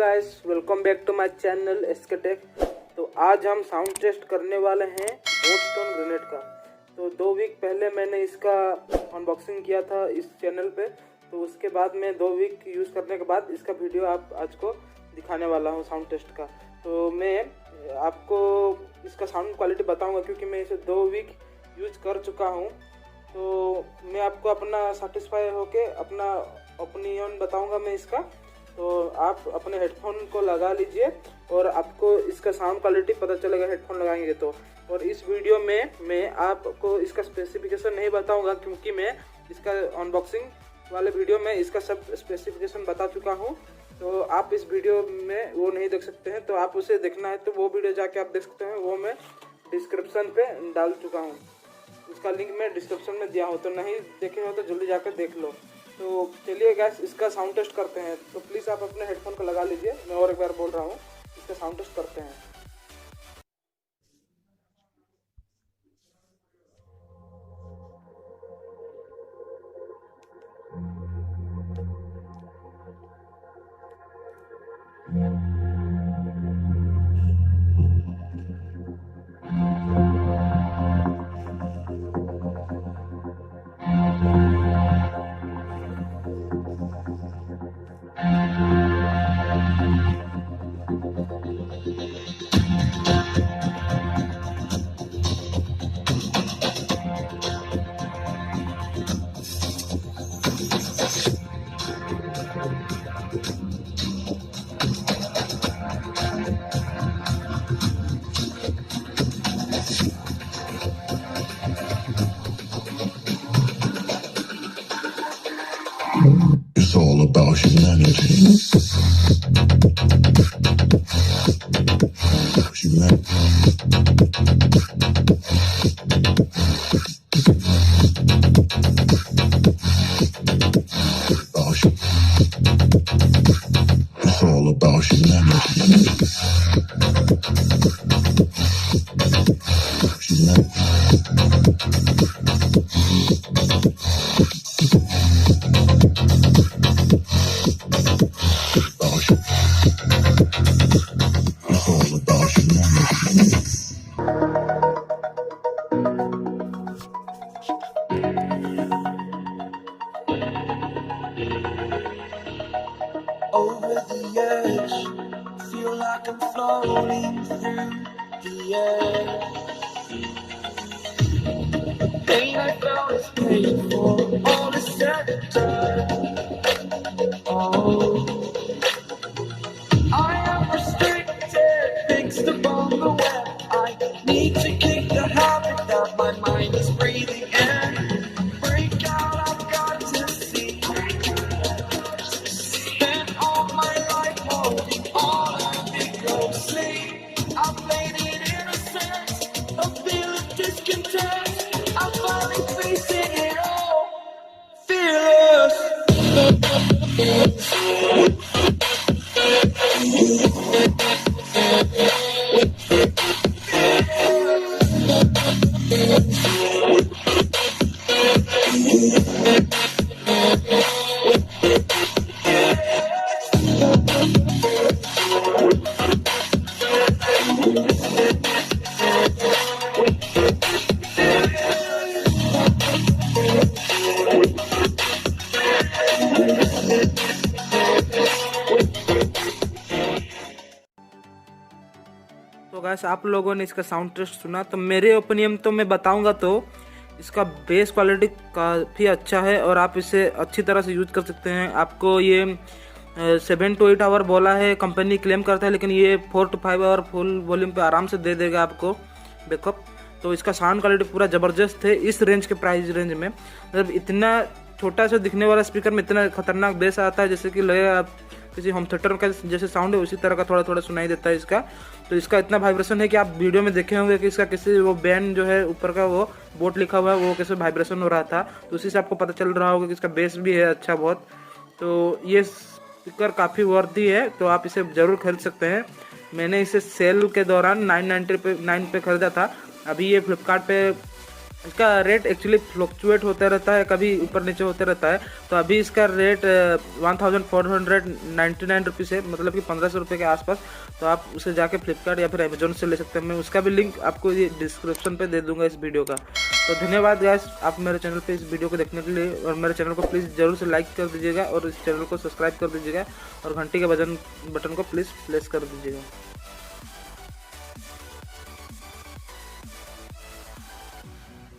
Guys, welcome back to my channel SK tech. तो आज हम साउंड टेस्ट करने वाले हैं बोटस्टोन ग्रेनेड का। तो 2 वीक पहले मैंने इसका अनबॉक्सिंग किया था इस चैनल पे। तो उसके बाद मैं 2 वीक यूज़ करने के बाद इसका वीडियो आप आज को दिखाने वाला हूँ साउंड टेस्ट का। तो मैं आपको इसका साउंड क्वालिटी बताऊँगा क्योंकि मैं इसे 2 वीक यूज कर चुका हूँ। तो मैं आपको अपना सेटिस्फाई होके अपना ओपिनियन बताऊँगा मैं इसका। तो आप अपने हेडफोन को लगा लीजिए और आपको इसका साउंड क्वालिटी पता चलेगा हेडफोन लगाएंगे तो। और इस वीडियो में मैं आपको इसका स्पेसिफिकेशन नहीं बताऊंगा क्योंकि मैं इसका अनबॉक्सिंग वाले वीडियो में इसका सब स्पेसिफिकेशन बता चुका हूं। तो आप इस वीडियो में वो नहीं देख सकते हैं। तो आप उसे देखना है तो वो वीडियो जाके आप देख सकते हैं, वो मैं डिस्क्रिप्शन पे डाल चुका हूँ। उसका लिंक मैं डिस्क्रिप्शन में दिया हूँ, तो नहीं देखे हो तो जल्दी जाकर देख लो। तो चलिए गैस इसका साउंड टेस्ट करते हैं। तो प्लीज़ आप अपने हेडफोन को लगा लीजिए। मैं और एक बार बोल रहा हूँ, इसका साउंड टेस्ट करते हैं। It's all about humanity. It's all about humanity. Over the edge, feel like I'm floating through the air. Pain I felt is paid for, all is said and done. Oh, I am restricted, fixed upon the web. I need to kick the habit that my mind is breathing in. Break out, I've got to see. Spent all my life holding all of it closely. I played it innocent, a feel of discontent. I'm finally facing it all, fearless. तो guys आप लोगों ने इसका sound test सुना। तो मेरे opinion तो मैं बताऊंगा तो इसका बेस क्वालिटी काफ़ी अच्छा है और आप इसे अच्छी तरह से यूज कर सकते हैं। आपको ये 7 to 8 आवर बोला है, कंपनी क्लेम करता है, लेकिन ये 4 to 5 आवर फुल वॉल्यूम पे आराम से दे देगा आपको बैकअप। तो इसका साउंड क्वालिटी पूरा ज़बरदस्त है इस रेंज के प्राइस रेंज में। मतलब इतना छोटा सा दिखने वाला स्पीकर में इतना खतरनाक बेस आता है जैसे कि लगेगा आप किसी होम थिएटर का जैसे साउंड है उसी तरह का थोड़ा थोड़ा सुनाई देता है इसका। तो इसका इतना वाइब्रेशन है कि आप वीडियो में देखे होंगे कि इसका किसी वो बैंड जो है ऊपर का वो बोट लिखा हुआ है वो कैसे वाइब्रेशन हो रहा था। तो उसी से आपको पता चल रहा होगा कि इसका बेस भी है अच्छा बहुत। तो ये स्पीकर काफ़ी वर्दी है, तो आप इसे ज़रूर खरीद सकते हैं। मैंने इसे सेल के दौरान 990 पे खरीदा था। अभी ये फ्लिपकार्ट पे इसका रेट एक्चुअली फ्लक्चुएट होता रहता है, कभी ऊपर नीचे होते रहता है। तो अभी इसका रेट 1499 रुपीज़ है, मतलब कि 1500 रुपये के आसपास। तो आप उसे जाके फ्लिपकार्ट या फिर अमेजोन से ले सकते हैं। मैं उसका भी लिंक आपको ये डिस्क्रिप्शन पे दे दूंगा इस वीडियो का। तो धन्यवाद गाइस आप मेरे चैनल पे इस वीडियो को देखने के लिए, और मेरे चैनल को प्लीज़ ज़रूर से लाइक कर दीजिएगा और इस चैनल को सब्सक्राइब कर दीजिएगा और घंटी के बटन को प्लीज़ प्रेस कर दीजिएगा।